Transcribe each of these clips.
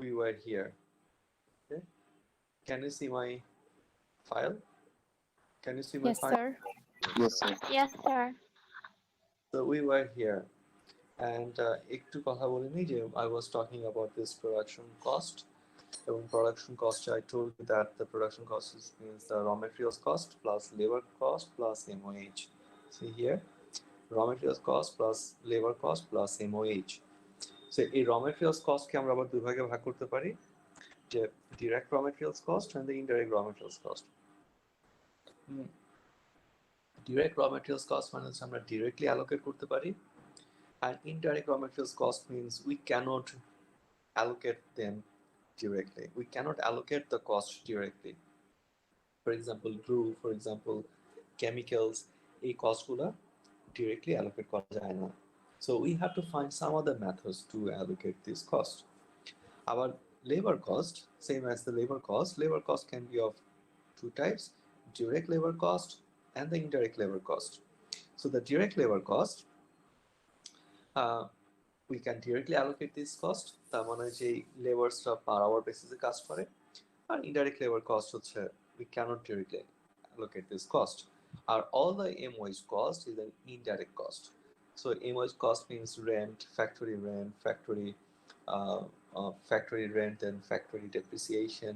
we were here. Okay, can you see my file? Can you see my Yes, file? sir. Yes, sir. Yes, sir. So we were here, and একটু কথা বলে নিই যে I was talking about this production cost. এবং production cost, I told you that the production cost means the raw materials cost plus labor cost plus MOH. See here, raw materials cost plus labor cost plus MOH. So এই raw materials cost কে আমরা আবার দুই ভাগে ভাগ করতে পারি, যে direct raw materials cost and the indirect raw materials cost. Direct raw materials cost মানে হচ্ছে আমরা directly allocate করতে পারি, and indirect raw materials cost means we cannot allocate them directly. We cannot allocate the cost directly. For example, glue, for example, chemicals, এই কস্টগুলো directly allocate করা যায় না. So we have to find some other methods to allocate this cost. Our labor cost, same as the labor cost can be of two types: direct labor cost and the indirect labor cost. So the direct labor cost, we can directly allocate this cost, তার মানে যে লেবারসরা per hour বেসিসে কাজ করে, আর indirect labor cost হচ্ছে we cannot directly allocate this cost. All the MOH cost is an indirect cost. So MOH cost means rent, factory rent, and factory depreciation,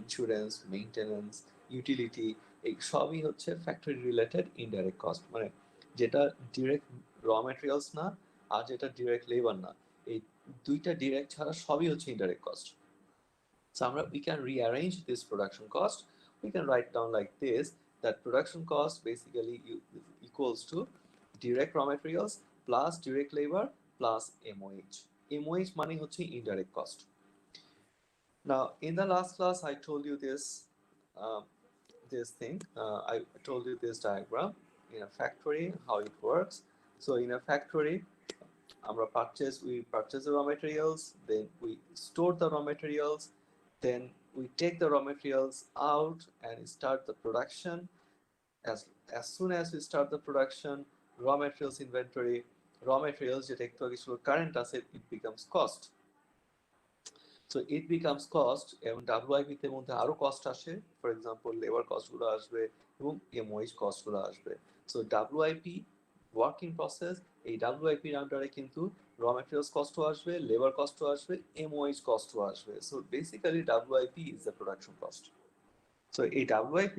insurance, maintenance, utility, এই সবই হচ্ছে factory related indirect cost, মানে যেটা direct raw materials না আর যেটা direct labor না, এই দুইটা direct ছাড়া সবই হচ্ছে indirect cost. So we can rearrange this production cost. We can write down like this, that production cost basically equals to direct raw materials plus direct labor plus MOH. MOH money হচ্ছে indirect cost. Now in the last class I told you this thing. I told you this diagram in a factory, how it works. So in a factory, we purchase the raw materials, then we store the raw materials, then we take the raw materials out and start the production. As soon as we start the production, raw materials inventory, raw materials যেটা একটু আগে ছিল current asset, it becomes cost. So it becomes cost, এবং WIP তে মধ্যে আরো cost আসে, for example labour cost গুলো আসবে এবং MOH কস্ট গুলো আসবে. সো WIP ওয়ার্কিং প্রসেস, এই WIP এর আন্ডারে কিন্তু র ম্যাটেরিয়ালস কস্টও আসবে, লেবার কস্টও আসবে, MOH কস্টও আসবে. So basically WIP is the production cost. So এই WIP,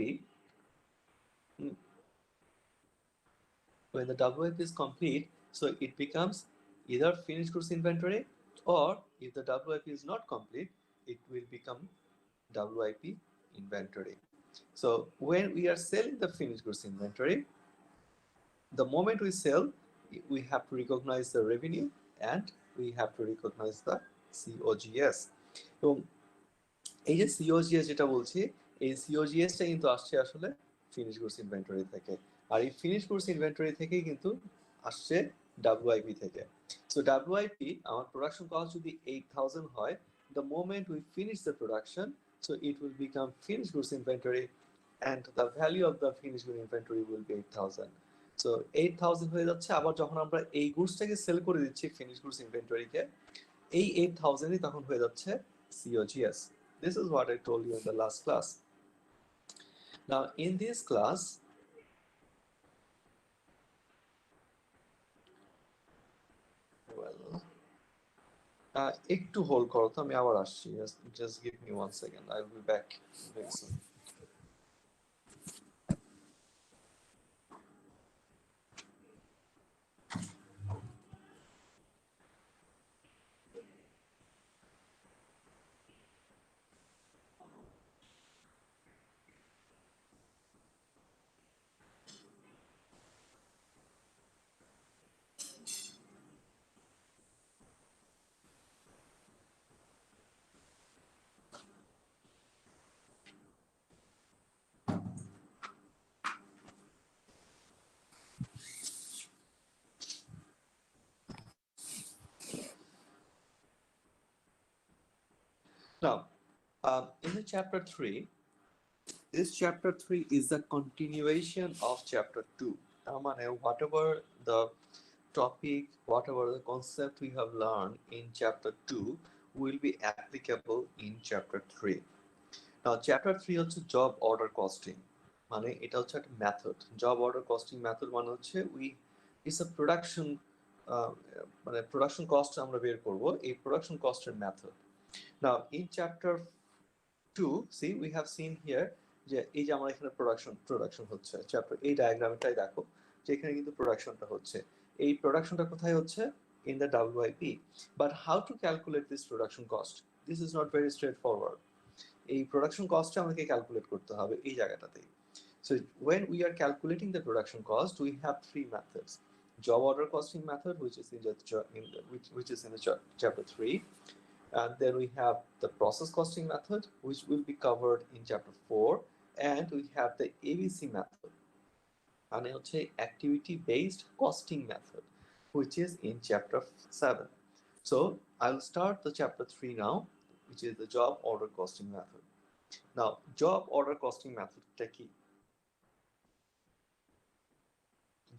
when the WIP is complete, so it becomes either finished goods inventory, or if the WIP is not complete, it will become WIP inventory. So when we are selling the finished goods inventory, the moment we sell, we have to recognize the revenue and we have to recognize the COGS. এবং এই যে COGS যেটা বলছি, এই COGS টা কিন্তু আসছে আসলে finished goods inventory থেকে, আর এই finished goods inventory থেকেই কিন্তু আসছে WIP থেকে. So WIP, our production cost যদি 8,000 হয়, the moment we finish the production, so it will become finished goods inventory, and the value of the finished goods inventory will be 8,000. So 8,000 হয়ে যাচ্ছে, আবার যখন আমরা এই গুডসটাকে সেল করে দিচ্ছি finished goods inventory কে, এই 8,000 ই তখন হয়ে যাচ্ছে COGS. This is what I told you in the last class. Now in this class, একটু হোল্ড করো তো, আমি আবার আসছি. Just give me 1 second. I'll be back very soon. Now, in the chapter 3, this chapter 3 is the continuation of chapter 2. Whatever the topic, whatever the concept we have learned in chapter 2, will be applicable in chapter 3. Now chapter 3 হচ্ছে job order costing, মানে এটা হচ্ছে একটা method. job order costing method মানে হচ্ছে it's a production মানে production cost আমরা বের করব, এই production cost এর method. Now in chapter 2, see we have seen here যে এই যে আমার এখানে প্রোডাকশন হচ্ছে, চ্যাপ্টার এই ডায়াগ্রামটাই দেখো যে এখানে কিন্তু প্রোডাকশনটা হচ্ছে। এই প্রোডাকশনটা কোথায় হচ্ছে? In the WIP. But how to calculate this production cost? This is not very straightforward. এই প্রোডাকশন কস্টটা আমাকে ক্যালকুলেট করতে হবে এই জায়গাটাতেই। So when we are calculating the production cost, we have three methods: job order costing method, which is in the chapter 3, and then we have the process costing method, which will be covered in chapter 4, and we have the ABC method, মানে হচ্ছে activity based costing method, which is in chapter 7. So I'll start the chapter 3 now, which is the job order costing method. Now job order costing method টা কি?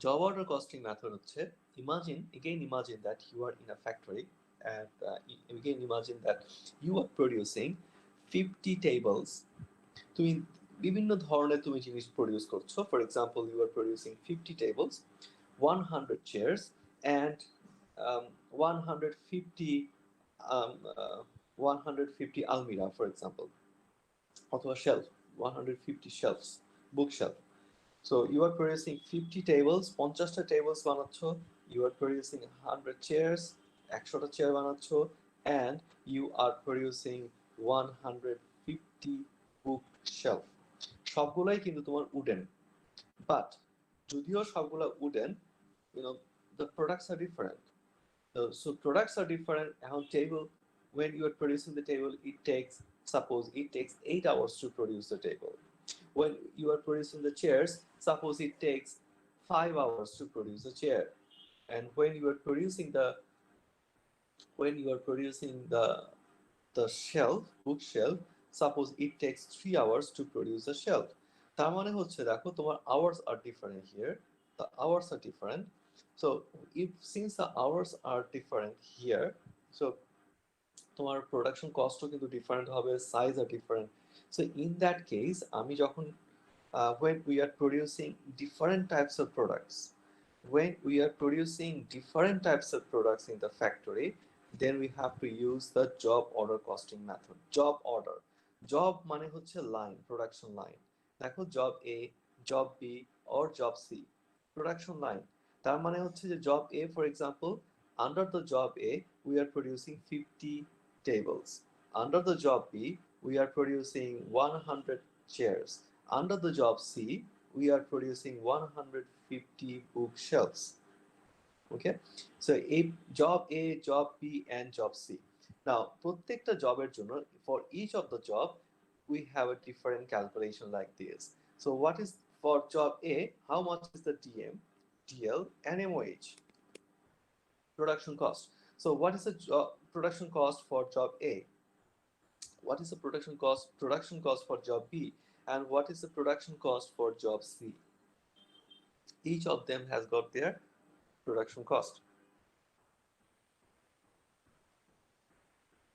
Job order costing method হচ্ছে, imagine that you are in a factory, and again imagine that you are producing 50 tables. তুমি বিভিন্ন ধরনের তুমি জিনিস produce করছো। For example, you are producing 50 tables, 100 chairs, and 150 um, uh, 150 almirah, for example, অথবা shelf, 150 shelves, bookshelf. So you are producing 50 tables, 50টা tables বানাচ্ছ, you are producing 100 chairs, 100টা চেয়ার বানাচ্ছ, and you are producing 150 bookshelf. সবগুলাই কিন্তু তোমার wooden, but যদিও সবগুলা wooden, the products are different. So products are different. Now table, when you are producing the table, suppose it takes 8 hours to produce the table. When you are producing the chairs, suppose it takes 5 hours to produce the chair. And when you are producing the bookshelf, suppose it takes 3 hours to produce the shelf. তার মানে হচ্ছে দেখো তোমার hours are different here. The hours are different. So since the hours are different here, so তোমার production কস্টও কিন্তু different হবে, size আর different. So in that case আমি যখন when we are producing different types of products, in the factory, then we have to use the job order costing method. Job মানে হচ্ছে line, production line. দেখো job A, job B or job C, production line. তার মানে হচ্ছে যে job A, for example, under the job A we are producing 50 tables. Under the job B we are producing 100 chairs. Under the job C we are producing 150 bookshelves. Okay, so job A, job B and job C. Now প্রত্যেকটা জবের জন্য, for each of the job we have a different calculation like this. So what is for job A, how much is the DM, DL and MOH, production cost? So what is the production cost for job A? What is the production cost for job B? And what is the production cost for job C? Each of them has got their production cost.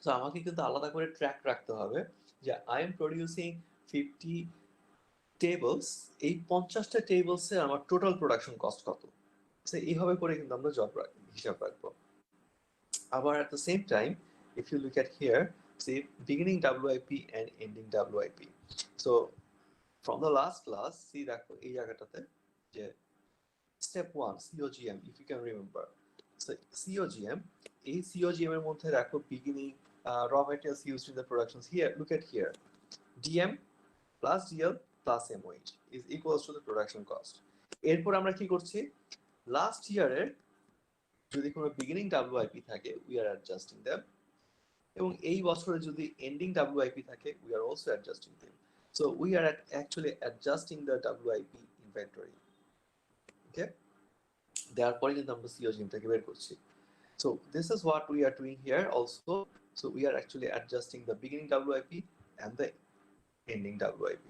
So আমাকে কিন্তু আলাদা করে track রাখতে হবে যে I am producing 50 tables, এই 50টা টেবলসে আমার total production cost কত। সো এইভাবে করে কিন্তু আমরা হিসাব রাখবো। আবার at the same time, if you look at here, see beginning WIP and ending WIP. So from the last class, see দেখো এই জায়গাটাতে যে step 1 COGM, if you can remember. So COGM, এই COGM এর মধ্যে দেখো beginning raw materials used in the productions. Here, look at here, DM plus DL plus MOH is equals to the production cost. এরপর আমরা কি করছি, last ইয়ারের যদি কোনো বিগিনিং WIP থাকে we are adjusting them, এবং এই বছরে যদি এন্ডিং WIP থাকে we are also adjusting them. So we are actually adjusting the WIP inventory. Okay, তারপরে কিন্তু আমরা COGM থেকে বের করছি। So this is what we are doing here also. So we are actually adjusting the beginning WIP and the ending WIP.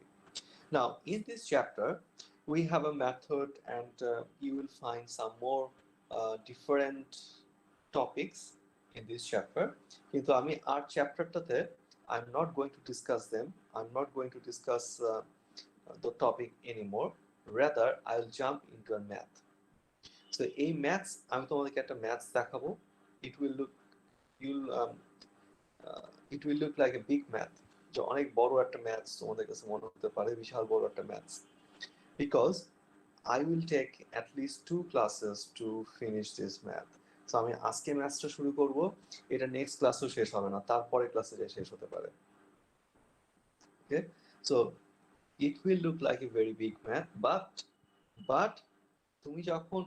Now in this chapter we have a method, and you will find some more different topics in this chapter. কিন্তু আমি আর চ্যাপ্টারটাতে I'm not going to discuss them. I'm not going to discuss the topic anymore. Rather, I'll jump into a math. So এই maths আমি তোমাদেরকে একটা maths দেখাবো. It will look you'll it will look like a big math. যে অনেক বড় একটা maths তোমাদের কাছে মনে হতে পারে, বিশাল বড় একটা maths. Because I will take at least 2 classes to finish this math. So আমি আজকে ম্যাথসটা শুরু করব, এটা নেক্সট ক্লাসও শেষ হবে না, তারপরে ক্লাসে শেষ হতে পারে. Okay, so it will look like a very big math, but তুমি যখন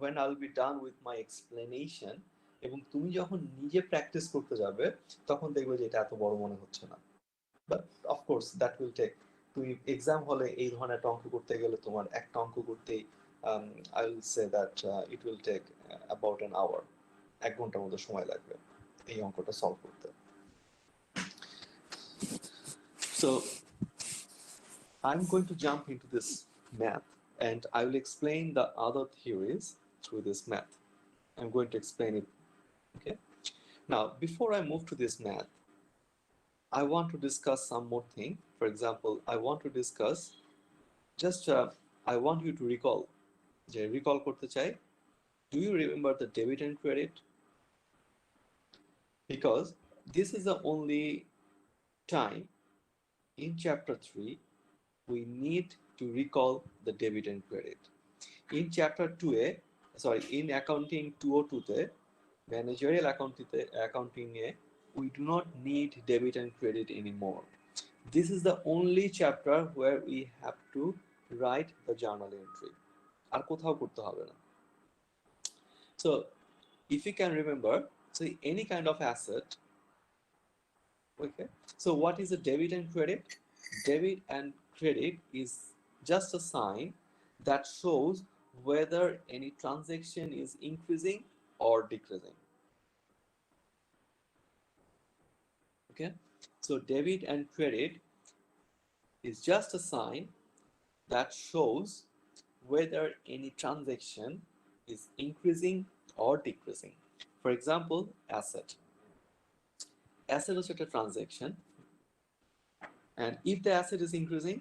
when I'll be done with my explanation এবং তুমি যখন নিজে প্র্যাকটিস করতে যাবে তখন দেখবে যে এটা এত বড় মনে হচ্ছে না. But of course that will take, তুমি এক্সাম হলে এই ধরনের একটা অঙ্ক করতে গেলে তোমার একটা অঙ্ক করতেই I will say that it will take about an hour, 1 ঘন্টার মতো সময় লাগবে এই অঙ্কটা সলভ করতে. So I'm going to jump into this math and I will explain the other theories through this math. I'm going to explain it. Okay. Now, before I move to this math, I want to discuss some more thing. For example, I want to discuss just I want you to recall. Recall korte chai. Do you remember the debit and credit? Because this is the only time in chapter 3 we need to recall the debit and credit. In chapter 2 in accounting 202 managerial accounting we do not need debit and credit anymore. This is the only chapter where we have to write the journal entry. আর কোথাও করতে হবে না. So if you can remember, so any kind of asset. Okay, so what is a debit and credit? Debit and credit is just a sign that shows whether any transaction is increasing or decreasing. Okay, so debit and credit is just a sign that shows whether any transaction is increasing or decreasing. For example, asset. Asset is a transaction, and if the asset is increasing,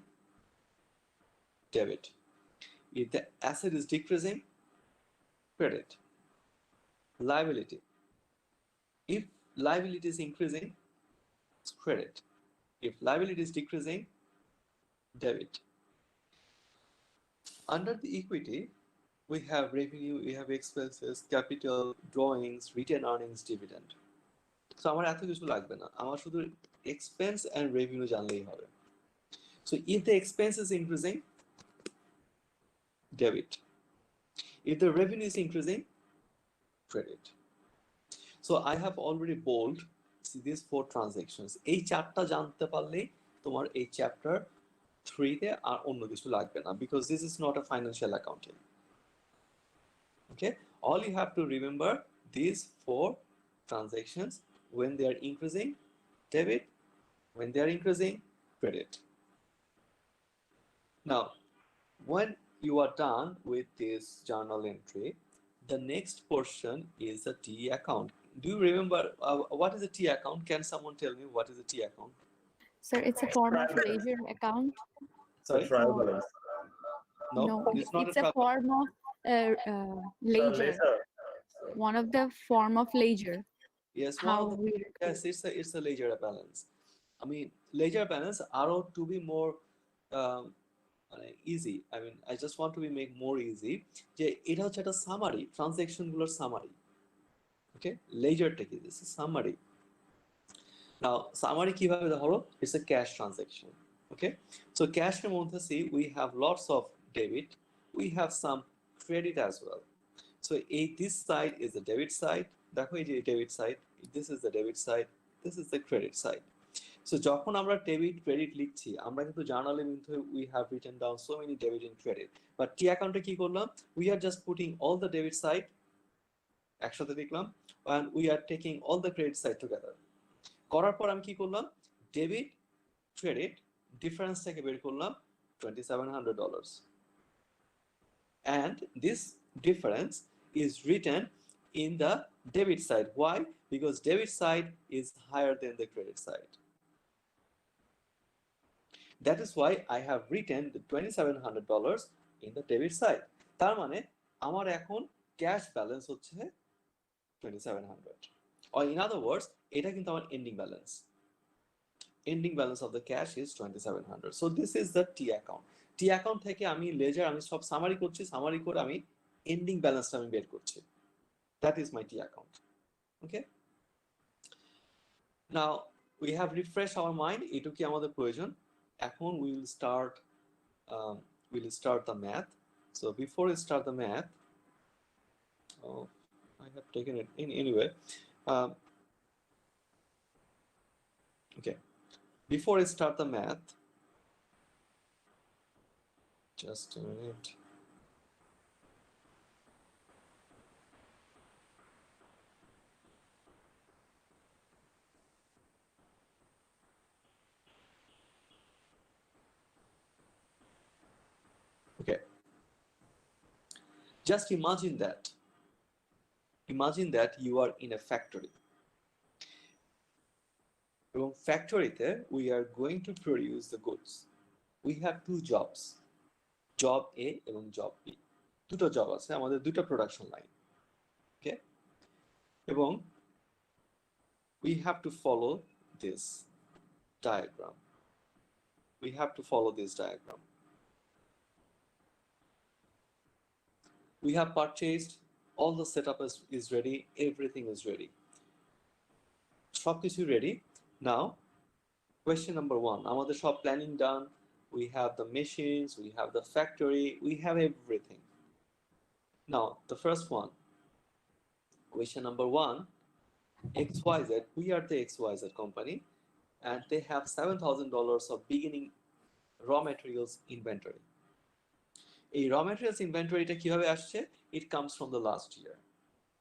debit. If the asset is decreasing, credit. Liability. If liability is increasing, it's credit. If liability is decreasing, debit. Under the equity, we have revenue, we have expenses, capital, drawings, retained earnings, dividend. So আমার এত কিছু লাগবে না, আমার শুধু expense and revenue জানলেই হবে. So if the expense is increasing, debit. If the revenue is increasing, credit. So I have already bold these 4 transactions. এই চারটা জানতে পারলেই তোমার এই চ্যাপ্টার 3 তে আর অন্য কিছু লাগবে না, because this is not a financial accounting. Okay, all you have to remember these 4 transactions. When they are increasing, debit. When they are increasing, credit. Now, when you are done with this journal entry, the next portion is the T account. Do you remember what is a T account? Can someone tell me what is a T account? Sir, it's a form of ledger account. Sorry? Trial balance. No, it's not a form of ledger. One of the form of ledger. Yes, Yes, it's a ledger balance. I mean, ledger balance are to be more easy. I mean, I just want to be make more easy. যে এটা হচ্ছে একটা summary, transaction গুলোর summary. Okay, ledgerটা কি? This is summary. Now, summary কিভাবে ধরো? It's a cash transaction. Okay, so cash এর মধ্যে see we have lots of debit, we have some credit as well. So this side is the debit side. দেখো এই যে debit side, this is the debit side, this is the credit side. So যখন আমরা debit credit লিখছি, আমরা কিন্তু জার্নালের মধ্যে we have written down so many debit and credit. But T অ্যাকাউন্টে কি করলাম? We are just putting all the debit side একসাথে লিখলাম and we are taking all the credit side together. করার পর আমি কি করলাম? Debit credit ডিফারেন্সটাকে বের করলাম $2,700. And this difference is written in the Debit side. Why? Because debit side is higher than the credit side. That is why I have written the $2,700 in the debit side. তার মানে আমার এখন cash balance হচ্ছে 2700, or in other words এটা কিন্তু আমার ending balance. Ending balance of the cash is 2700. So this is the T account. T account থেকে আমি লেজার আমি সব সামারি করছি, সামারি করে আমি ending balance আমি বের করছি. That is my T account. Okay, now we have refreshed our mind. এটু কি আমাদের প্রয়োজন? এখন we will start the math. So before we start the math, oh, I have taken it in anyway. Um, okay, before I start the math, just a minute. Okay, just imagine that you are in a factory. এবং ফ্যাক্টরিতে we are going to produce the goods. We have two jobs, job A এবং job B. দুটো job আছে আমাদের, দুটো production line. ওকে, এবং we have to follow this diagram. We have to follow this diagram. We have purchased, all the setup is ready, everything is ready. সবকিছু ready. Now question number 1, আমাদের সব planning done. We have the machines, we have the factory, we have everything. Now the first one, question number 1, XYZ, we are the XYZ company, and they have $7,000 of beginning raw materials inventory. এই raw materials inventoryটা কিভাবে আসছে? It comes from the last year.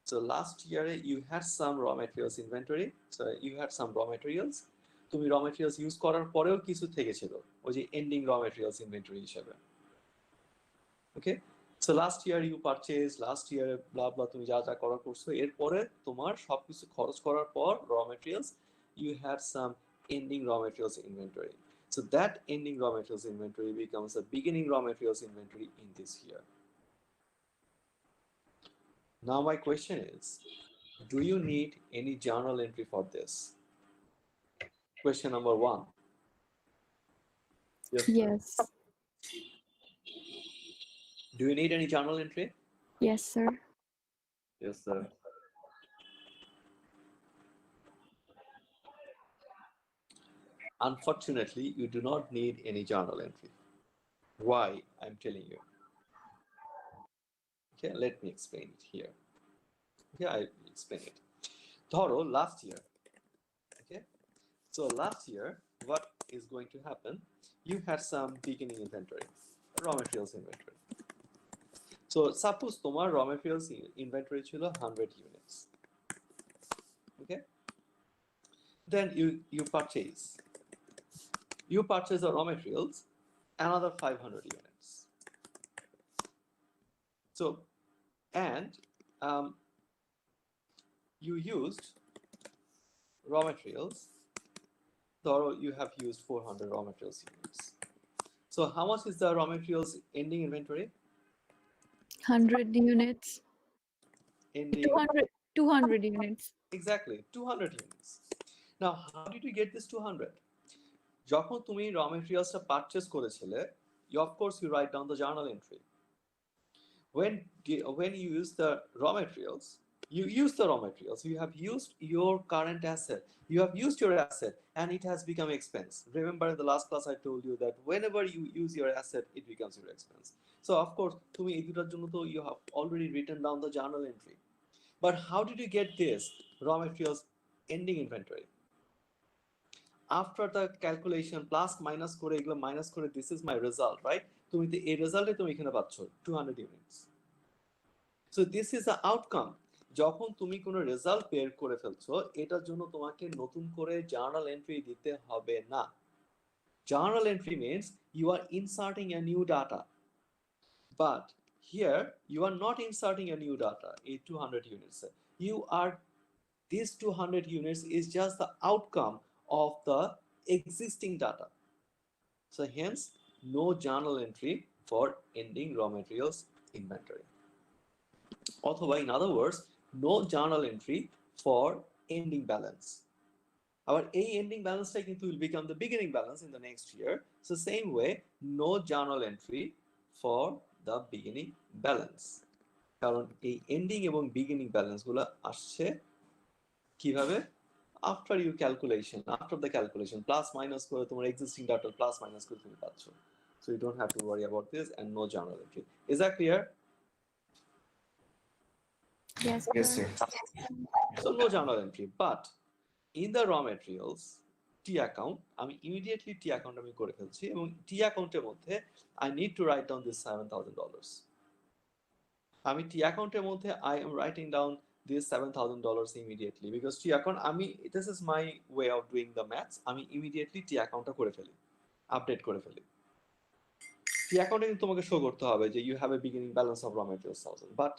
So last year you had some raw materials inventory, so you had some raw materials. তুমি raw materials use করার পরেও কিছু থেকে ছিল, ওই যে ending raw materials inventory হিসেবে। Okay, so last year you purchase, last ইয়ারে ব্লা ব্লা তুমি যা যা করার করছো, এরপরে তোমার সবকিছু খরচ করার পর raw materials you had some ending raw materials inventory. So that ending raw materials inventory becomes a beginning raw materials inventory in this year. Now my question is, do you need any journal entry for this? Question number 1. Yes. Do you need any journal entry? Yes, sir. Yes, sir. Unfortunately, you do not need any journal entry. Why? I'm telling you. Okay, let me explain it here. Okay, I will explain it. Thoro, last year. Okay, so last year, what is going to happen? You had some beginning inventory, raw materials inventory. So suppose tomar raw materials inventory chilo 100 units. Okay, then you purchase the raw materials another 500 units. So and you used raw materials, though you have used 400 raw materials units. So how much is the raw materials ending inventory? 100 units. Ending 200 units. Exactly, 200 units. Now how did you get this 200? যখন তুমি raw materialsটা purchase করেছিলে, of course you write down the journal entry. When you use the raw materials, you have used your current asset, you have used your asset, and it has become expense. Remember in the last class I told you that whenever you use your asset it becomes your expense. So of course তুমি এই দুটার জন্য তো you have already written down the journal entry. But how did you get this raw materials ending inventory? After the calculation plus minus করে এগুলো minus করে, this is my result, right? তুমি তো এই রেজাল্টে তুমি এখানে পাচ্ছ 200 units. So this is the outcome. যখন তুমি কোনো রেজাল্ট বের করে ফেলছো, এটার জন্য তোমাকে নতুন করে জার্নাল এন্ট্রি দিতে হবে না। Journal entry means you are inserting a new data. But here you are not inserting a new data, a 200 units. you are these 200 units is just the outcome of the existing data. So hence, no journal entry for ending raw materials inventory. অথবা in other words, no journal entry for ending balance. Our A ending balance কিন্তু will become the beginning balance in the next year. So same way, no journal entry for the beginning balance. কারণ এই ending এবং beginning balance গুলো আসছে কিভাবে? After your calculation, after the calculation, plus minus করে তোমার existing data plus minus করে তুমি পাচ্ছ. So you don't have to worry about this and no journal entry. Is that clear? Yes, sir. So no journal entry, but in the raw materials T account আমি immediately T account আমি করে ফেলছি এবং T অ্যাকাউন্টের মধ্যে I need to write down this $7,000. আমি T অ্যাকাউন্টের মধ্যে I am writing down this $7,000 immediately because T account আমি this is my way of doing the maths আমি immediately T অ্যাকাউন্টটা করে ফেলি, আপডেট করে ফেলি। T অ্যাকাউন্টে কিন্তু তোমাকে শো করতে হবে যে you have a beginning balance of raw materials 1000, but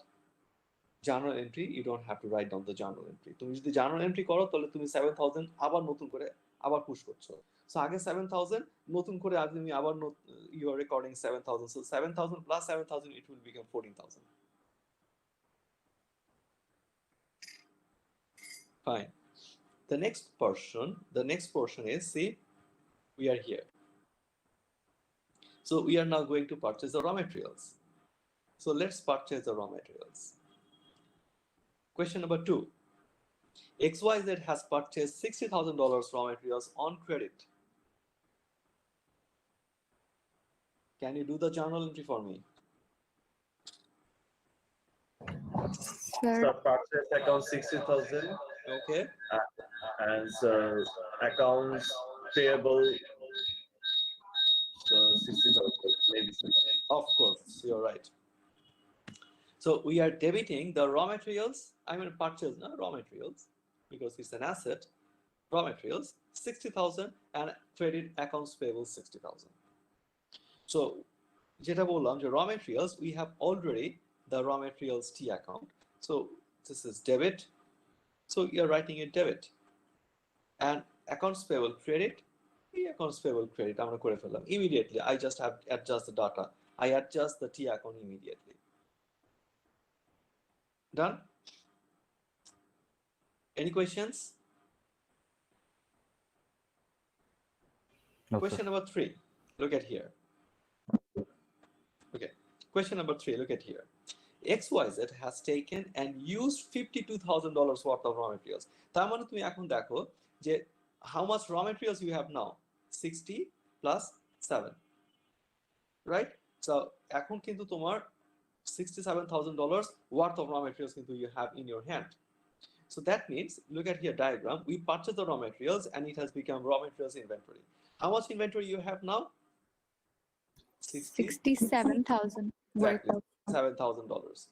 journal entry you don't have to write down the journal entry. তুমি যদি journal entry করো তাহলে তুমি 7000 আবার নতুন করে আবার পুশ করছো। সো আগে 7000 নতুন করে আজ তুমি আবার you are recording 7000, so 7000 plus 7000 it will become 14000. Fine. The next portion is, see, we are here. So we are now going to purchase the raw materials. So let's purchase the raw materials. Question number 2. XYZ has purchased $60,000 raw materials on credit. Can you do the journal entry for me? Sir. So purchase account 60,000. Okay. And accounts payable 60,000 maybe. Of course, you're right. So we are debiting the raw materials. I mean purchase raw materials because it's an asset. Raw materials 60,000 and credit accounts payable 60,000. So যেটা বললাম যে raw materials we have already the raw materials T account. So this is debit. So you're writing a debit. And accounts payable credit. The accounts payable credit আমরা করে ফেললাম immediately. I just have adjust the data. I adjust the T account immediately. Done? Any questions? No, question number 3. Look at here. Okay. Question number 3. Look at here. XYZ has taken and used $52,000 worth of raw materials. তার মানে তুমি এখন দেখো যে how much raw materials you have now? 60 plus 7. Right? So এখন কিন্তু তোমার $67,000 worth of raw materials কিন্তু you have in your hand. So that means, look at here diagram, we purchase the raw materials and it has become raw materials inventory. How much inventory you have now? 67,000 worth of $7,000.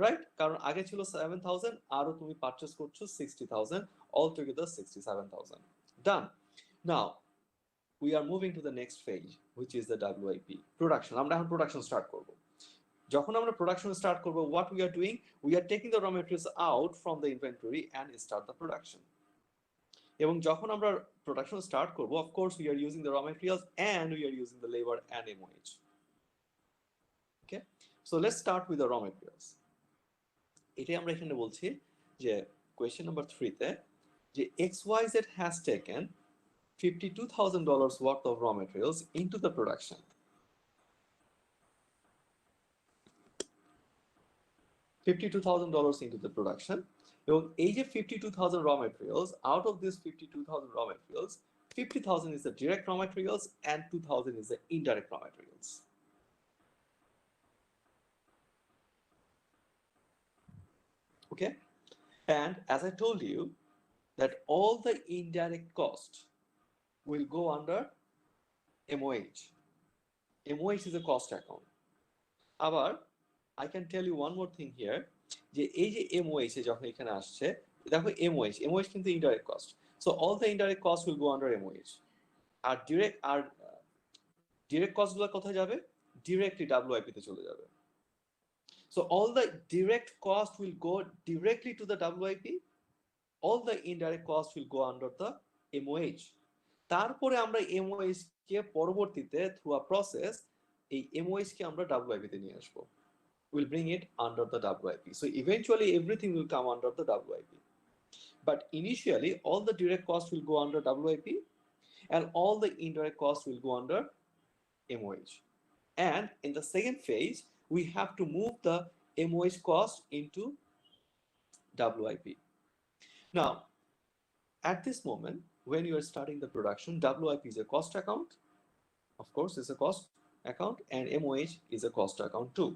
Right? কারণ আগে ছিল 7,000 আরো তুমি purchase করছো 60,000, all together 67,000. Done. Now we are moving to the next phase, which is the WIP, production. আমরা এখন production start করব। যখন আমরা production start করব, what we are doing, we are taking the raw materials out from the inventory and start the production. এবং যখন আমরা production start করব, of course we are using the raw materials and we are using the labor and MOH. Okay, so let's start with the raw materials. এটাই আমরা এখানে বলছি যে question number 3 তে যে XYZ has taken $52,000 worth of raw materials into the production. $52,000 into the production. এবং এই যে 52,000 raw materials, out of this 52,000 raw materials, 50,000 is the direct raw materials and 2,000 is the indirect raw materials. Okay, and as I told you that all the indirect cost will go under MOH. MOH is a cost account. আবার I can tell you one more thing here যে এই যে MOH যখন এখানে আসছে দেখো MOH কিন্তু indirect cost. So all the indirect costs will go under MOH. R direct cost গুলো কোথায় যাবে? Directly WIP তে চলে যাবে. So all the direct cost will go directly to the WIP. All the indirect cost will go under the MOH. তারপরে আমরা MOH কে পরবর্তীতে through a process এই MOH কে আমরা WIP তে নিয়ে আসবো. We'll bring it under the WIP. So eventually everything will come under the WIP. But initially all the direct costs will go under WIP and all the indirect costs will go under MOH. And in the second phase, we have to move the MOH cost into WIP. Now, at this moment, when you are starting the production, WIP is a cost account. Of course, it's a cost account, and MOH is a cost account too.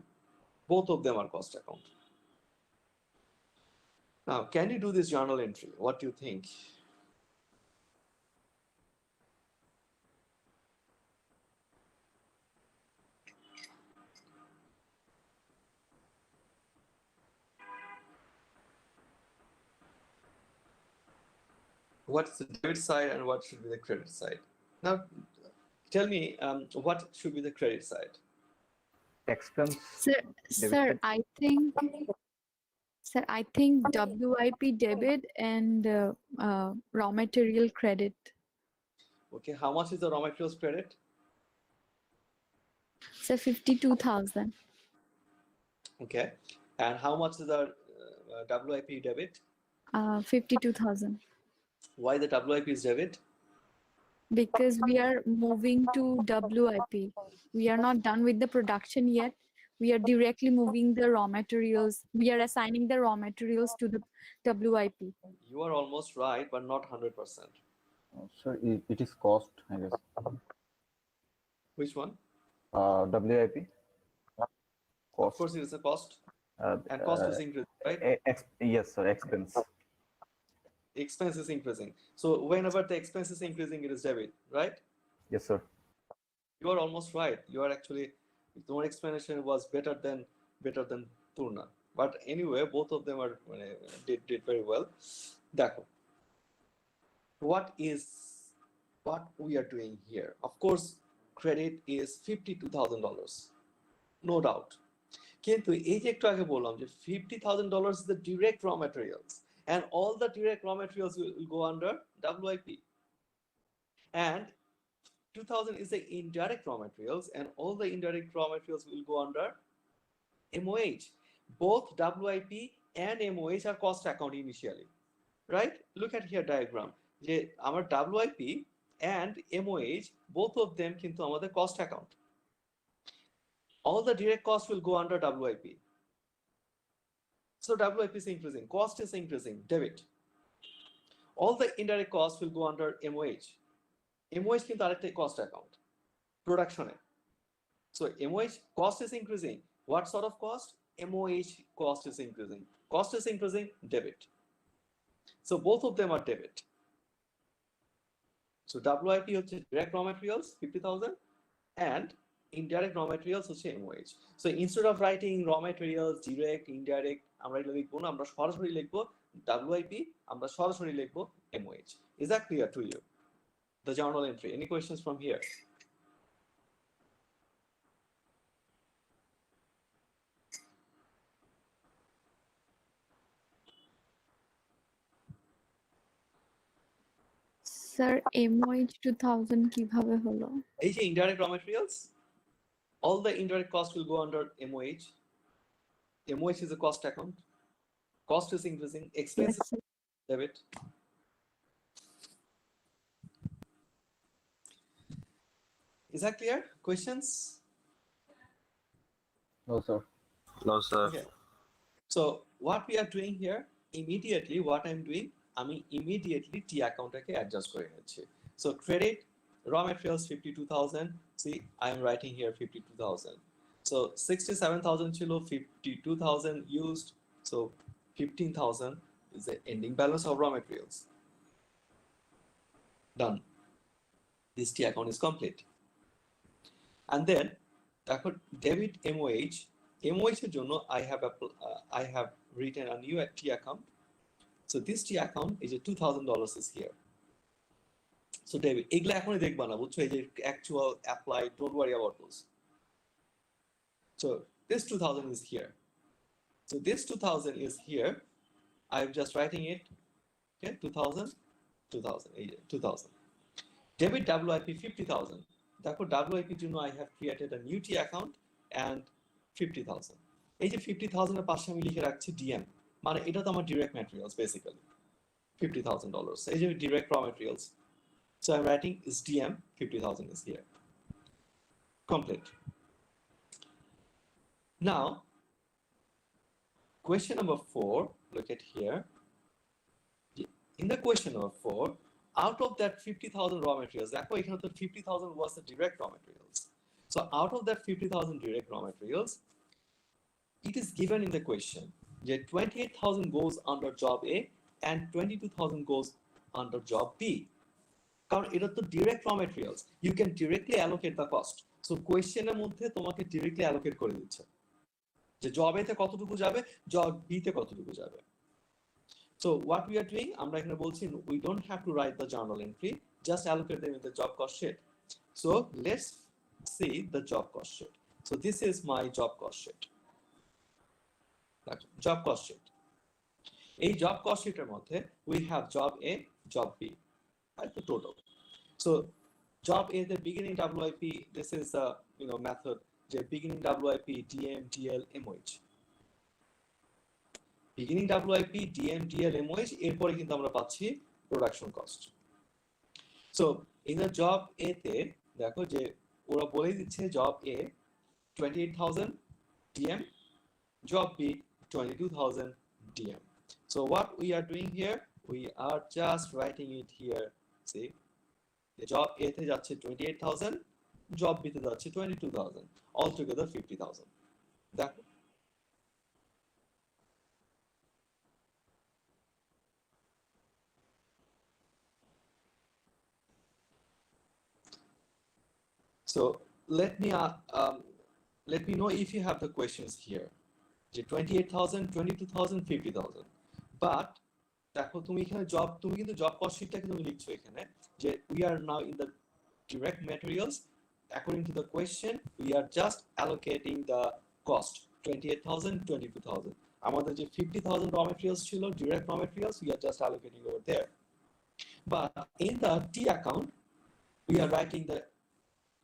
Both of them are cost account. Now, can you do this journal entry? What do you think? What's the debit side and what should be the credit side? Now, tell me what should be the credit side? Expense. Sir, I think WIP debit and raw material credit. Okay, how much is the raw materials credit? So 52,000. Okay, and how much is the WIP debit? 52,000. Why the WIP is debit? Because we are moving to WIP. We are not done with the production yet. We are directly moving the raw materials. We are assigning the raw materials to the WIP. You are almost right, but not 100%. So it is cost, I guess. Which one? WIP. Of course, it is a cost, and cost is increasing, right? Yes, sir. Expense. Expense is increasing. So whenever the expense is increasing, it is debit, right? Yes, sir. You are almost right. You are actually, your explanation was better than Purna. But anyway, both of them are did very well. Dakho. What we are doing here? Of course, credit is $52,000, no doubt. কিন্তু এই যে একটু আগে বললাম যে $50,000 is the direct raw materials, and all the direct raw materials will go under WIP, and 2,000 is the indirect raw materials, and all the indirect raw materials will go under MOH. Both WIP and MOH are cost account initially, right? Look at here diagram. যে আমার WIP and MOH, both of them কিন্তু আমাদের cost account. All the direct costs will go under WIP. So WIP is increasing, cost is increasing, debit. All the indirect costs will go under MOH. MOH কিন্তু আরেকটা cost account, production. So MOH cost is increasing. What sort of cost? MOH cost is increasing. Cost is increasing, debit. So both of them are debit. So WIP হচ্ছে direct raw materials 50,000 and indirect raw materials হচ্ছে MOH. So instead of writing raw materials direct indirect আমরা এটা লিখবো না, আমরা সরাসরি লিখবো WIP, আমরা সরাসরি লিখবো MOH. Is that clear to you? The journal entry. Any questions from here? Sir, MOH 2000 কিভাবে হলো? এই যে indirect raw materials, all the indirect costs will go under MOH. MOH is a cost account. Cost is increasing, expense is debit. Is that clear? Questions? No, sir. No, sir. Okay. So what we are doing here, immediately what I'm doing, আমি immediately T account কে adjust করে নিচ্ছি. So credit raw materials 52,000. See, I'm writing here 52,000. So 67,000 ছিল, 52,000 used. So 15,000 is the ending balance of raw materials. Done. This T account is complete. And then তারপর debit MOH. MOH এর জন্য I have written a new T account. So this T account is a $2,000 is here. So debit. এগুলা এখনই দেখবা না, বুঝছো? এই যে actual apply, don't worry about those. So this 2,000 is here. So this 2000 is here. I'm just writing it. Okay, 2000, 2000, 2000. Debit WIP 50,000. Therefore, WIP জন্য I have created a new T account and 50,000. এই যে 50,000 এর পাশে আমি লিখে রাখছি DM, মানে এটা তো আমার direct materials basically. $50,000. এই যে direct raw materials. So I'm writing is DM, 50,000 is here. Complete. Now, question number 4, look at here. In the question number 4, out of that 50,000 raw materials, therefore, 50,000 was the direct raw materials. So out of that 50,000 direct raw materials, it is given in the question that 28,000 goes under job A and 22,000 goes under job B. কারণ এটা তো direct raw materials, you can directly allocate the cost. So question এর মধ্যে তোমাকে directly allocate করে দিচ্ছে যে job A তে কতটুকু যাবে, job B তে কতটুকু যাবে. So what we are doing, আমরা এখানে বলছি we don't have to write the journal entry, just allocate them in the job cost sheet. So let's see the job cost sheet. So this is my job cost sheet. Job cost sheet. এই job cost sheet এর মধ্যে we have job A, job B, right, the total. So job A, the beginning WIP, this is a method, the beginning WIP, DM, DL, MOH. Beginning WIP, DM, DL, MOH, এরপরে কিন্তু আমরা পাচ্ছি production cost. So in the job A তে দেখো যে ওরা বলে দিচ্ছে job A 28,000 DM, job B 22,000 DM. So what we are doing here, we are just writing it here. See, the job A তে যাচ্ছে 28,000, job B তে যাচ্ছে 22,000, altogether 50,000. দেখো So let me know if you have the questions here. 28,000, 22,000, 50,000. But দেখো তুমি এখানে তুমি কিন্তু job cost sheetটাকে তুমি লিখছো এখানে যে we are now in the direct materials. According to the question, we are just allocating the cost 28,000, 22,000. আমাদের যে 50,000 raw materials ছিল, direct raw materials, we are just allocating over there. But in the T account, we are writing the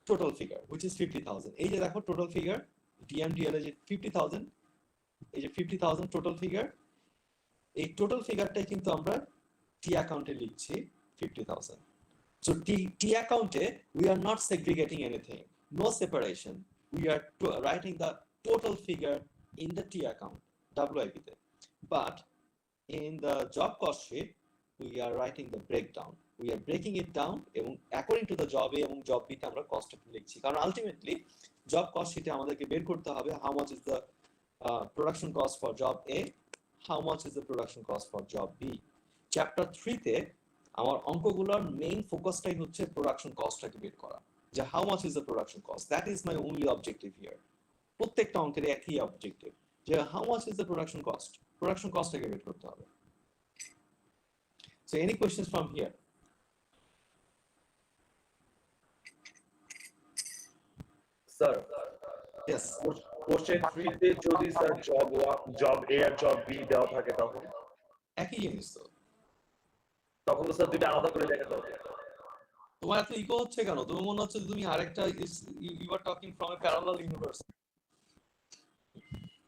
total figure, which is 50,000. এই যে দেখো total figure, DMDL is 50,000. এই যে 50,000 total figure. এই total figureটাই কিন্তু আমরা T account-এ লিখছি 50,000. So T account-এ we are not segregating anything, no separation. We are writing the total figure in the T account, WIP-তে. But in the job cost sheet, we are writing the breakdown. We are breaking it down এবং according to the job A এবং job B তে আমরা cost লিখছি, কারণ ultimately job cost sheet-এ আমাদেরকে বের করতে হবে how much is the production cost for job A, how much is the production cost for job B. Chapter 3-তে আমার অঙ্কগুলোর মেইন ফোকাসটাই হচ্ছে প্রোডাকশন কস্টটাকে বের করা, যে how much is the production cost. That is my only objective here. প্রত্যেকটা অঙ্কের একই objective যে how much is the production cost. Production কস্টটাকে বের করতে হবে. So any questions from here? Sir, Yes. Question 3 তে যদি স্যার job A আর job B দেওয়া থাকে তখন একই জিনিস তো। তখন তো স্যার দুটো আলাদা করে দেখাতে হবে। তোমার এত ইকো হচ্ছে কেন? তুমি মনে হচ্ছে তুমি আরেকটা you are talking from a parallel universe.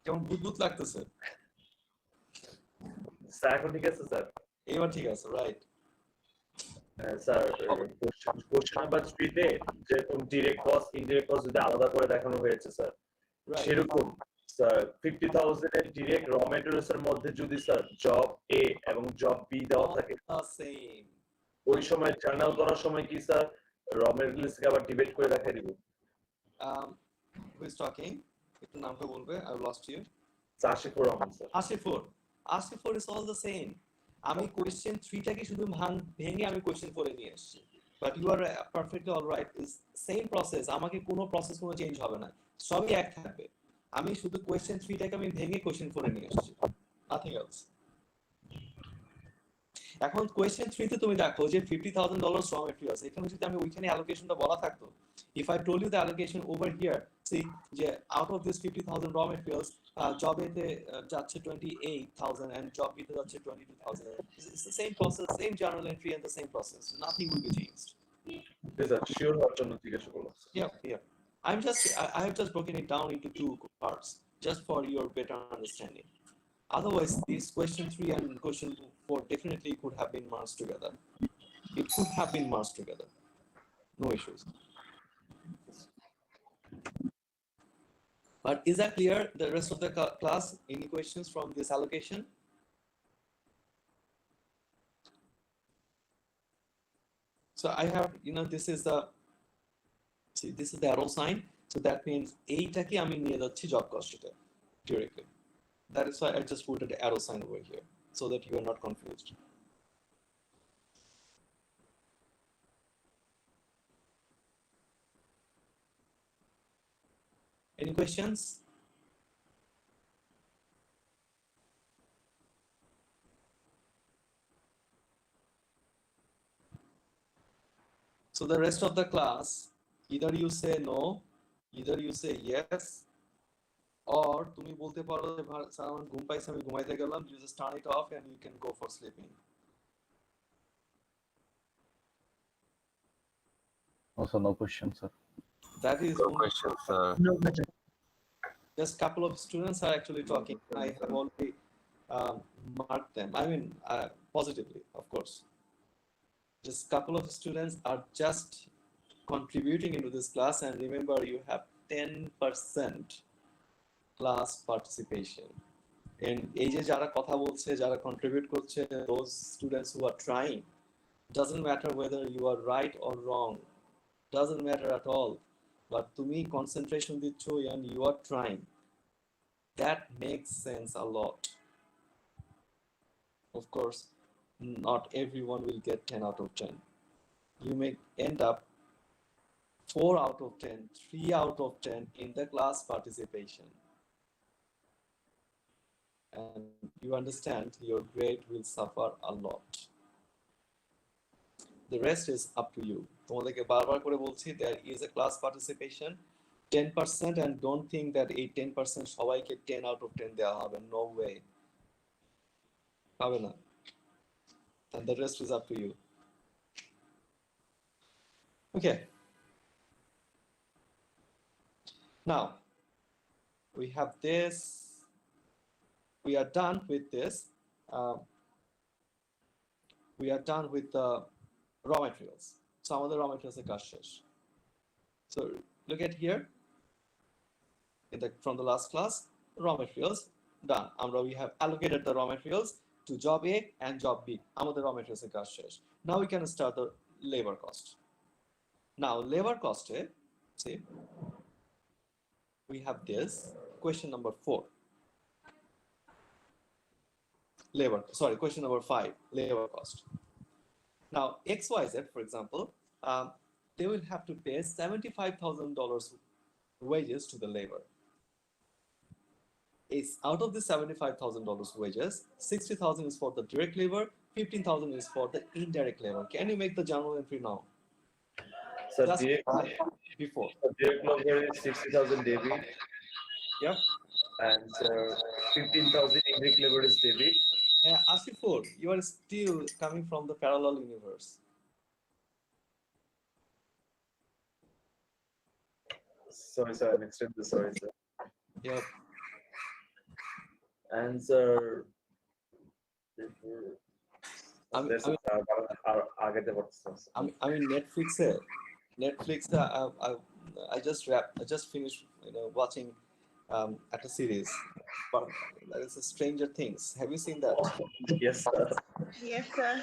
কেমন বুদবুদ লাগতেছে। স্যার এখন ঠিক আছে স্যার? এবার ঠিক আছে, রাইট। স্যার কোশ্চেন নাম্বার 3 তে যেরকম ডিরেক্ট কস্ট ইনডিরেক্ট কস্ট যদি আলাদা করে দেখানো হয়েছে স্যার, সেরকম স্যার 50,000 এর ডিরেক্ট র ম্যাটেরিয়ালস এর মধ্যে যদি স্যার জব এ এবং জব বি দেওয়া থাকে, সেম ওই সময় জার্নাল করার সময় কি স্যার র ম্যাটেরিয়ালস কে আবার ডিভাইড করে দেখাই দিব? Who is talking? একটু নামটা বলবে, I lost you. Ashifur Rahman sir. Ashifur is all the same. আমি কোশ্চেন 3টাকে শুধু ভেঙে আমি কোশ্চেন 4 নিয়ে এসেছি, but you are perfectly alright. Is same process, আমাকে কোনো চেঞ্জ হবে না, সবই এক থাকবে। আমি শুধু কোশ্চেন 3টাকে আমি ভেঙে কোশ্চেন 4 নিয়ে এসেছি, নাথিং এলস। এখন কোয়েশ্চেন 3 তে তুমি দেখো যে $50,000 raw materials, এখানে যদি আমি ওইখানে অ্যালোকেশনটা বলা থাকতো, if I told you the allocation over here, see যে out of this 50,000 raw materials, job A তে যাচ্ছে 28,000 and job B তে যাচ্ছে 22,000. It's the same process, same journal entry and the same process, nothing will be changed. Sir sure হওয়ার জন্য জিজ্ঞাসা করলাম। Yeah. I have just broken it down into two parts just for your better understanding. Otherwise, this question 3 and question 4 definitely could have been merged together. It could have been merged together. No issues. But is that clear? The rest of the class, any questions from this allocation? So I have, this is the arrow sign. So that means এইটাকে আমি নিয়ে যাচ্ছি job cost এটা directly. That is why I just put an arrow sign over here so that you are not confused. Any questions? So the rest of the class, either you say no, either you say yes, or তুমি বলতে পারো যে sir আমার ঘুম পাইছে আমি ঘুমাইতে গেলাম, you just turn it off and you can go for sleeping. Also, no question, sir. That is No question, sir. No question. just couple of students are actually talking. I have already marked them. I mean, positively, of course. Just couple of students are just contributing into this class, and remember, you have 10% class participation. And এই যে যারা কথা বলছে, যারা contribute করছে, those students who are trying, doesn't matter whether you are right or wrong, doesn't matter at all. But তুমি concentration দিচ্ছ and you are trying. That makes sense a lot. Of course, not everyone will get 10 out of 10. You may end up 4 out of 10, 3 out of 10 in the class participation. And you understand your grade will suffer a lot. The rest is up to you. তোমাদেরকে বারবার করে বলছি, there is a class participation 10%, and don't think that এই 10% সবাইকে 10 out of 10 দেওয়া হবে. No way. হবে না. And the rest is up to you. Okay. Now, we have this. We are done with this. We are done with the raw materials. Some of the raw materials are কাজ শেষ. So look at here. From the last class, raw materials done. We have allocated the raw materials to job A and job B. Amader raw materials are কাজ শেষ. Now we can start the labor cost. Now labor cost, see, we have this question number 4. Question number 5, labor cost. Now, XYZ, for example, they will have to pay $75,000 wages to the labor. It's out of the $75,000 wages, $60,000 is for the direct labor, $15,000 is for the indirect labor. Can you make the journal entry now? Sir, Just before. direct labor is 60,000 debit. Yeah. And 15,000 indirect labor is debit. Asifur, you are still coming from the parallel universe. Sorry, sir. I'll extend this. Sorry, sir. Yep. And sir, I mean Netflix. I just finished, watching at a series. But that is Stranger Things. Have you seen that? Yes, sir. Yes, sir.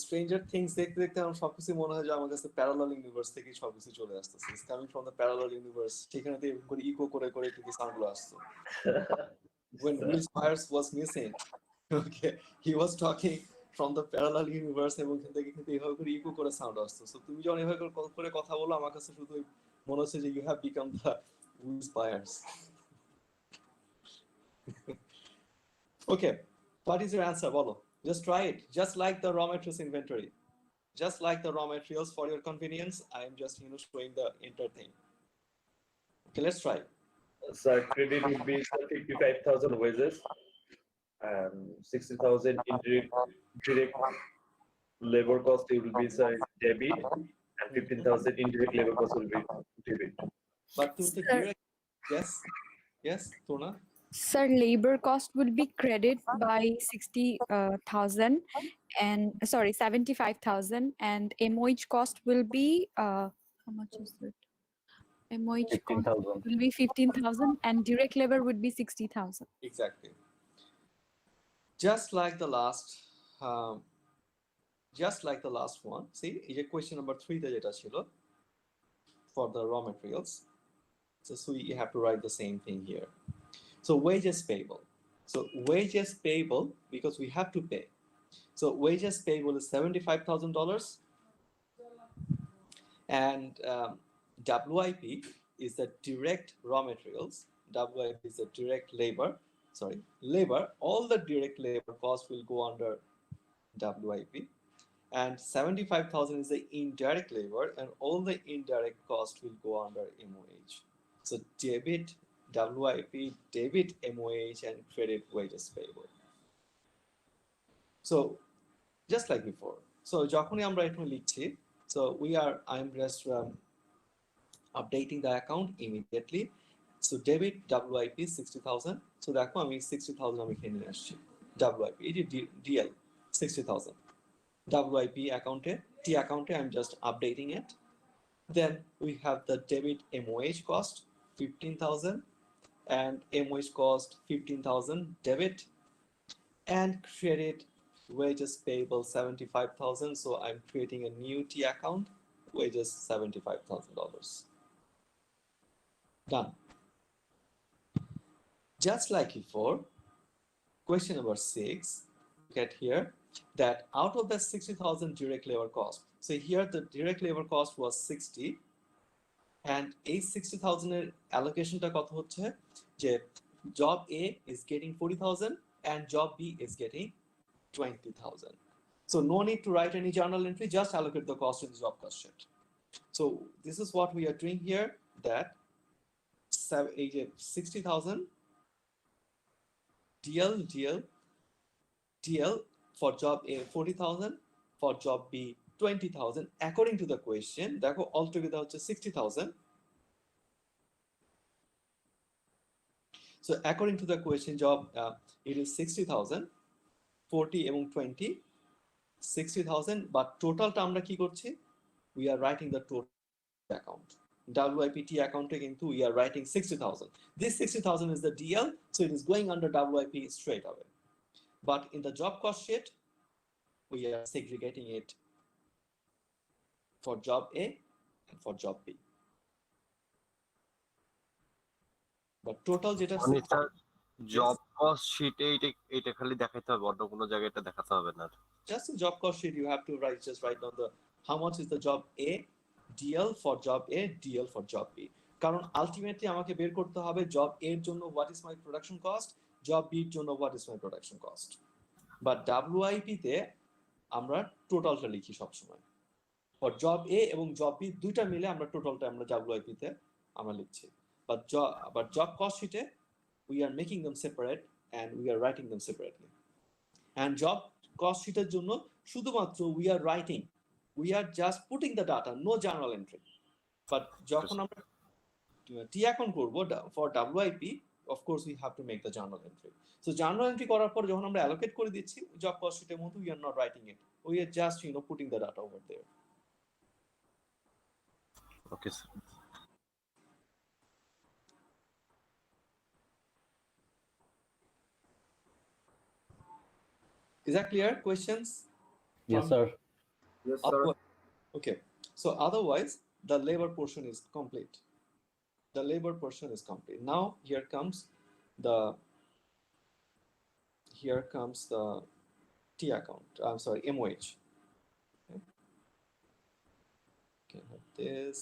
Stranger Things দেখতে দেখতে আমার সবকিছু মনে হয় যে আমার কাছে parallel universe থেকে সবকিছু চলে আসতেছে। It's coming from the parallel universe. সেখানে তো এরকম করে ইকো করে করে একটু সাউন্ডগুলো আসতো। When Will Myers was missing, okay, he was talking from the parallel universe এবং এখান থেকে কিন্তু এইভাবে করে ইকো করে সাউন্ড আসতো। So তুমি যখন এইভাবে করে কথা বলো আমার কাছে শুধু মনে হচ্ছে যে you have become the Will Myers. Okay. What is your answer? Bolo. Just try it. Just like the raw materials inventory. Just like the raw materials for your convenience, I am just showing the enter thing. Okay, let's try. Sir, credit would be 55,000 wages and 60,000 direct labor cost will be debit and 15,000 indirect labor cost will be debit. But to the Sir. direct, yes, Tona. Sir, labor cost will be credit by 60,000 and sorry 75,000, and MOH cost will be how much is it? MOH cost 15,000. will be 15,000 and direct labor would be 60,000. Exactly. Just like the last, um, one. See, question number 3 তে যেটা ছিল for the raw materials. So you have to write the same thing here. So wages payable. So wages payable because we have to pay. So wages payable is $75,000, and WIP is the direct raw materials. WIP is the direct labor. Sorry, labor. All the direct labor costs will go under WIP, and 75,000 is the indirect labor, and all the indirect cost will go under MOH. So debit WIP, debit MOH, and credit wages payable. So just like before. So যখনই আমরা এখানে লিখছি, so I'm just updating the account immediately. So debit WIP 60,000. So দেখো আমি 60,000 আমি এখানে নিয়ে আসছি। WIP এই যে DL 60,000. WIP account T account I'm just updating it. Then we have the debit MOH cost 15,000 and MOH cost 15,000 debit, and credit wages payable 75,000. So I'm creating a new T account, wages $75,000. Done. Just like before, question number 6, get here that out of the 60,000 direct labor cost, so here the direct labor cost was 60, and a 60,000 এর allocationটা কত হচ্ছে যে job A is getting 40,000 and job B is getting 20,000. So no need to write any journal entry, just allocate the cost in the job cost sheet. So this is what we are doing here, that 60,000 DL for job A 40,000, for job B 20,000 according to the question. দেখো altogether হচ্ছে 60,000. So according to the question, job it is 60,000, 40 এবং 20, 60,000, but totalটা আমরা কি করছি? We are writing the total account. WIPT account কিন্তু we are writing 60,000. This 60,000 is the DL, so it is going under WIP straight away. But in the job cost sheet, we are segregating it for job A and for job B. But total যেটা মানে sir job cost শিটে এটা খালি দেখাইতে হবে, অন্য কোনো জায়গায় এটা দেখাতে হবে না। Just the job cost sheet, you have to write down the how much is the job A, DL for job A, DL for job B. কারণ আলটিমেটলি আমাকে বের করতে হবে জব A এর জন্য what is my production cost, job B এর জন্য what is my production cost. But WIP তে আমরা টোটালটা লিখি সবসময়। For job A এবং job B দুইটা মিলে আমরা টোটালটা আমরা WIP তে আমরা লিখছি। But job cost sheet we are making them separate and we are writing them separately. And job cost sheet এর জন্য শুধুমাত্র we are just putting the data, no journal entry. But যখন আমরা T account করব for WIP, of course we have to make the journal entry. So journal entry করার পর যখন আমরা allocate করে দিচ্ছি job cost sheet এর মধ্যে we are not writing it, we are just putting the data over there. Okay sir. Is that clear? Questions? Yes, sir. Yes, sir. Okay, so otherwise the labor portion is complete. The labor portion is complete. Now here comes the T account. I'm sorry, MOH. Okay, like this.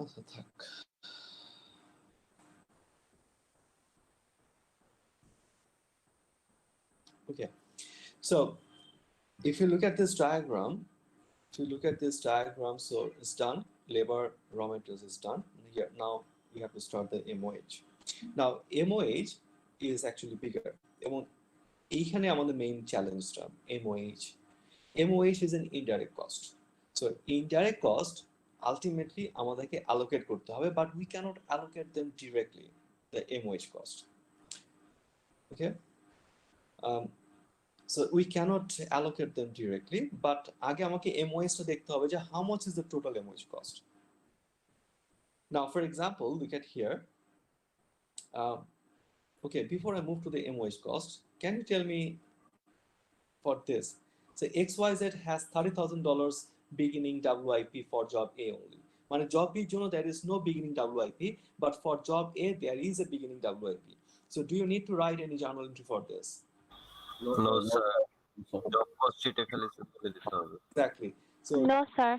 আচ্ছা থাক। Okay, so if you look at this diagram, so it's done. Labor, raw materials is done. Here now we have to start the MOH. Now MOH is actually bigger. এবং এইখানে আমাদের main চ্যালেঞ্জটা MOH. MOH is an indirect cost. So indirect cost ultimately আমাদেরকে allocate করতে হবে, but we cannot allocate them directly, the MOH cost. Okay. So we cannot allocate them directly, but আগে আমাকে MOH টা দেখতে হবে যে how much is the total MOH cost. Now, for example, look at here. Okay, before I move to the MOH cost, can you tell me for this? So XYZ has $30,000 beginning WIP for job A only. মানে job B জন্য there is no beginning WIP, but for job A there is a beginning WIP. So do you need to write any journal entry for this? No, sir. Job cost sheet খালি বলে দিতে হবে। Exactly. So No, sir.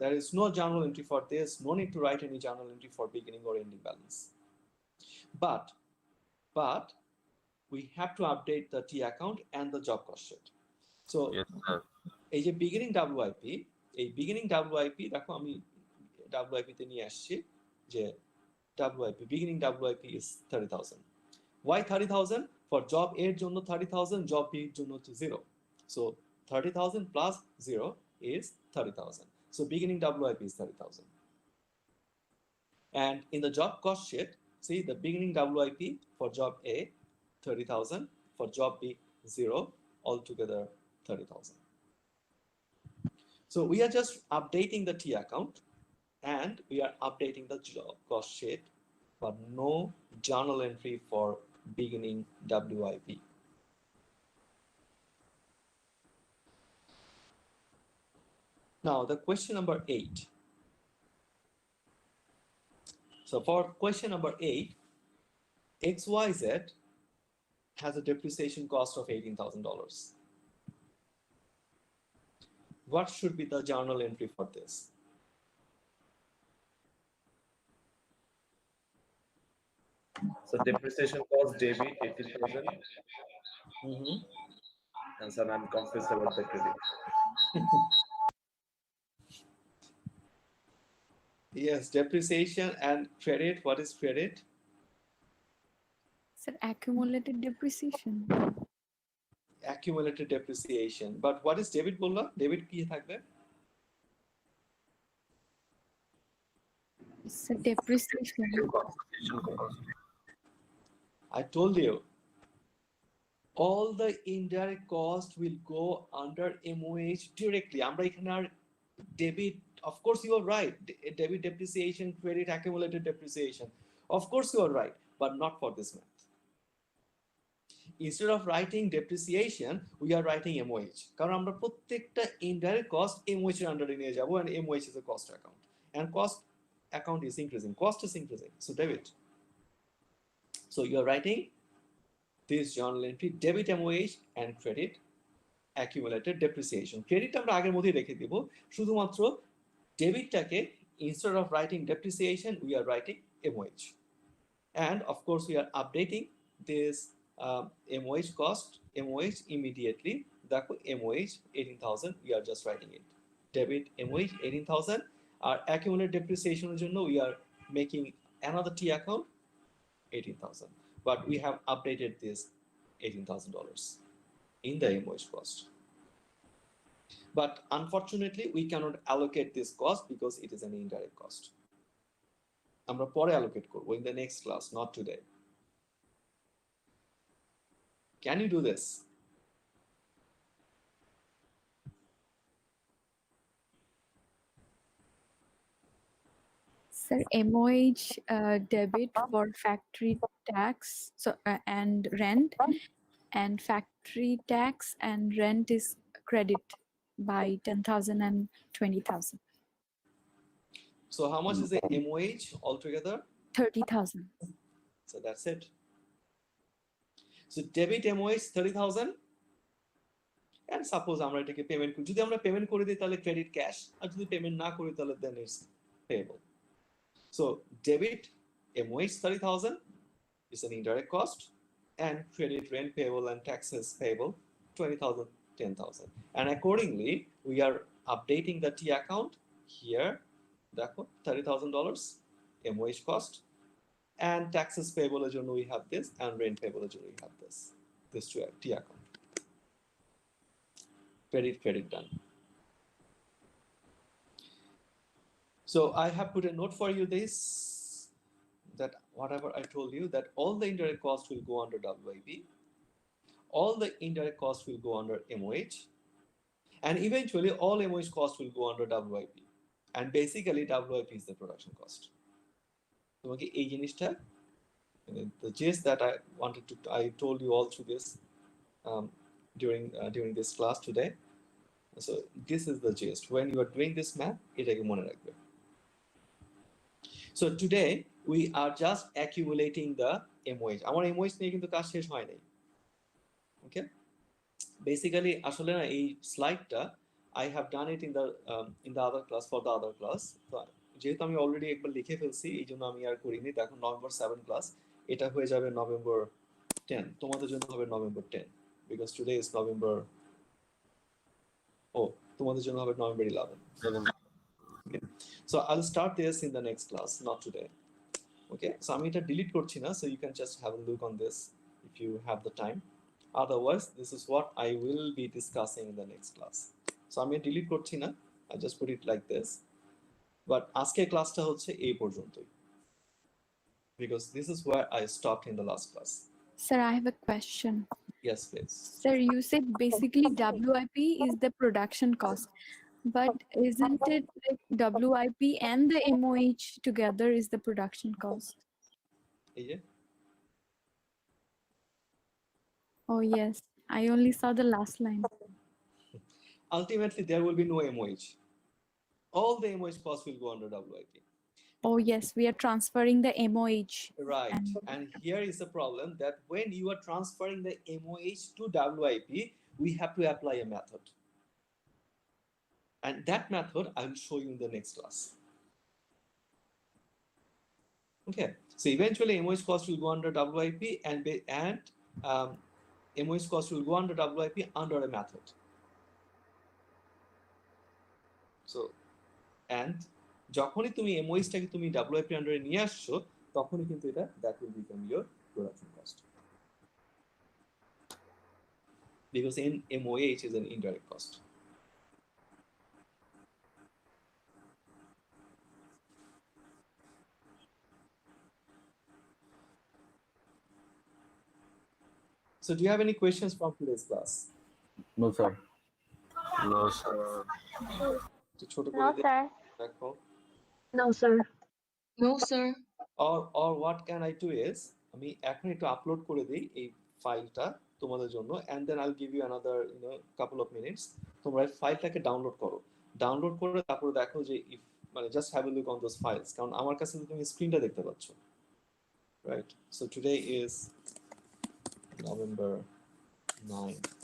there is no journal entry for this. No need to write any journal entry for beginning or ending balance. But we have to update the T account and the job cost sheet. So Yes, sir. এই যে beginning WIP, এই beginning WIP দেখো আমি WIP তে নিয়ে আসছি যে WIP beginning WIP is 30,000. Why 30,000? For job A এর জন্য 30,000, job B এর জন্য হচ্ছে 0. So 30,000 plus 0 is 30,000. So beginning WIP is 30,000. And in the job cost sheet, see the beginning WIP for job A 30,000, for job B 0, altogether 30,000. So we are just updating the T account and we are updating the job cost sheet, but no journal entry for beginning WIP. Now the question number 8. So for question number 8, XYZ has a depreciation cost of $18,000. What should be the journal entry for this? So depreciation cost debit 18,000. And so I'm confused about the credit. Yes, depreciation and credit. What is credit? Sir, accumulated depreciation. Accumulated depreciation. But what is debit বললা? Debit কি থাকবে? Sir, depreciation. I told you, all the indirect cost will go under MOH directly. আমরা এখানে আর debit, of course you are right, debit depreciation, credit accumulated depreciation. Of course you are right, but not for this math. Instead of writing depreciation, we are writing MOH. কারণ আমরা প্রত্যেকটা indirect cost MOH এর under নিয়ে যাব, and MOH is a cost account. And cost account is increasing, cost is increasing. So debit. So you are writing this journal entry, debit MOH and credit accumulated depreciation. Credit আমরা আগের মধ্যেই রেখে দিব, শুধুমাত্র ডেবিটটাকে instead of writing depreciation, we are writing MOH. And of course, we are updating this MOH cost, MOH immediately. দেখো MOH 18,000, we are just writing it. Debit MOH 18,000. Our accumulated depreciation এর জন্য we are making another T account 18,000. But we have updated this $18,000 in the MOH cost. But unfortunately, we cannot allocate this cost because it is an indirect cost. আমরা পরে allocate করব in the next class, not today. Can you do this? Sir, MOH debit for factory tax and rent, and factory tax and rent is credit by 10,000 and 20,000. So how much is the MOH altogether? 30,000. So that's it. So debit MOH 30,000. And suppose আমরা এটাকে payment করি, যদি আমরা payment করে দিই তাহলে credit cash, আর যদি payment না করি তাহলে then it's payable. So debit MOH 30,000 is an indirect cost, and credit rent payable and taxes payable 20,000, 10,000. And accordingly, we are updating the T account here. দেখো $30,000 MOH cost, and taxes payable এর জন্য we have this, and rent payable এর জন্য we have this. This to T account. Credit done. So I have put a note for you this, that whatever I told you, that all the indirect costs will go under WIP, all the indirect costs will go under MOH, and eventually all MOH costs will go under WIP. And basically WIP is the production cost. তোমাকে এই জিনিসটা, the gist that I told you all through this during this class today. So this is the gist. When you are doing this math, এটাকে মনে রাখবে. So today we are just accumulating the MOH. আমার MOH নিয়ে কিন্তু কাজ শেষ হয় নাই. Okay? Basically আসলে না এই স্লাইডটা I have done it in the other class, for the other class. তো যেহেতু আমি অলরেডি একবার লিখে ফেলছি, এই জন্য আমি আর করিনি। এখন November 7 ক্লাস, এটা হয়ে যাবে November 10, তোমাদের জন্য হবে November 10, because today is November, তোমাদের জন্য হবে November 11. Okay. So I'll start this in the next class, not today. Okay, so আমি এটা delete করছি না, so you can just have a look on this if you have the time. Otherwise, this is what I will be discussing in the next class. So আমি delete করছি না, I just put it like this. But আজকে ক্লাসটা হচ্ছে এই পর্যন্তই, because this is where I stopped in the last class. Sir, I have a question. Yes, please. Sir, you said basically WIP is the production cost, but isn't it like WIP and the MOH together is the production cost? এই যে Oh yes, I only saw the last line. ultimately there will be no MOH. All the MOH costs will go under WIP. Oh yes, we are transferring the MOH. Right. And here is the problem, that when you are transferring the MOH to WIP, we have to apply a method. And that method I will show you in the next class. Okay. So eventually MOH cost will go under WIP, and MOH cost will go under WIP under a method. So, and যখনই তুমি MOH-টাকে তুমি WIP আন্ডারে নিয়ে আসছো, তখনই কিন্তু এটা that will become your production cost, because MOH is an indirect cost. So do you have any questions from today's class? No, sir. No, sir. তো ছোট No, করে sir. দেখো। No, sir. No, sir. Or what can I do is, আমি এখন একটু upload করে দিই এই ফাইলটা তোমাদের জন্য, and then I'll give you another couple of minutes. তোমরা এই ফাইলটাকে ডাউনলোড করো, ডাউনলোড করে তারপরে দেখো যে if মানে just have a look on those files, কারণ আমার কাছে তুমি স্ক্রিনটা দেখতে পাচ্ছ, right? So today is November 9.